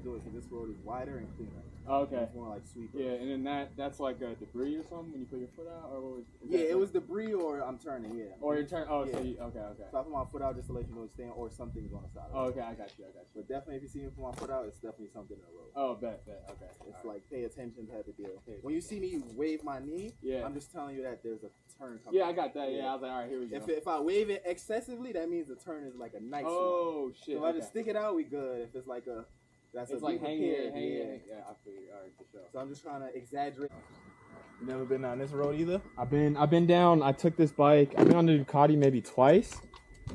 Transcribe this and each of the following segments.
do it because this road is wider and cleaner. Oh, okay. It's more like sweet. Yeah, and then that's like debris or something when you put your foot out, or what was? Yeah, it was debris or I'm turning. Yeah. Or you're turning. Oh, yeah. So okay. So I put my foot out just to let you know it's staying, or something's on the side. Oh, okay, I got you. But definitely, if you see me put my foot out, it's definitely something in the road. Oh, bet. Okay. It's like pay attention type of deal. When you see me wave my knee, I'm just telling you that there's a turn coming. Yeah, I got that. Yeah, I was like, all right, here we go. If I wave it excessively, that means the turn is like a nice one. Oh shit. So if I just stick it out, we good. If it's like it's like hanging. Yeah, I figured. All right, for sure. So I'm just trying to exaggerate. You never been down this road either? I've been down. I took this bike. I've been on the Ducati maybe twice.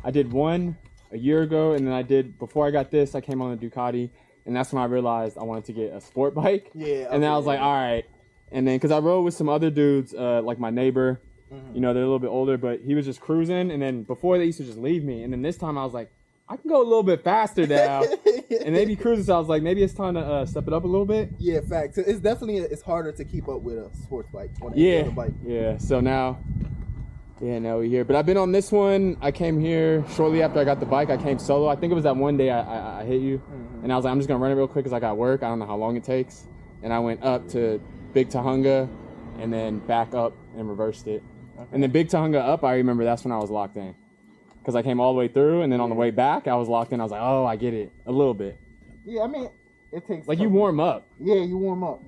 I did one a year ago, and then before I got this, I came on the Ducati, and that's when I realized I wanted to get a sport bike. Yeah. And then I was like, all right. And then, because I rode with some other dudes, like my neighbor, you know, they're a little bit older, but he was just cruising. And then before they used to just leave me. And then this time I was like, I can go a little bit faster now. And they be cruising, so I was like, maybe it's time to step it up a little bit. Yeah, facts. It's definitely, it's harder to keep up with a sports bike. On Yeah, bike. yeah. So now we're here. But I've been on this one. I came here shortly after I got the bike. I came solo. I think it was that one day I hit you. And I was like, I'm just going to run it real quick because I got work. I don't know how long it takes. And I went up to Big Tahunga and then back up and reversed it. Okay. And then Big Tahunga up, I remember that's when I was locked in. Because I came all the way through, and then on the way back, I was locked in. I was like, oh, I get it. A little bit. Yeah, I mean, it takes... Like, you warm up. Yeah, you warm up.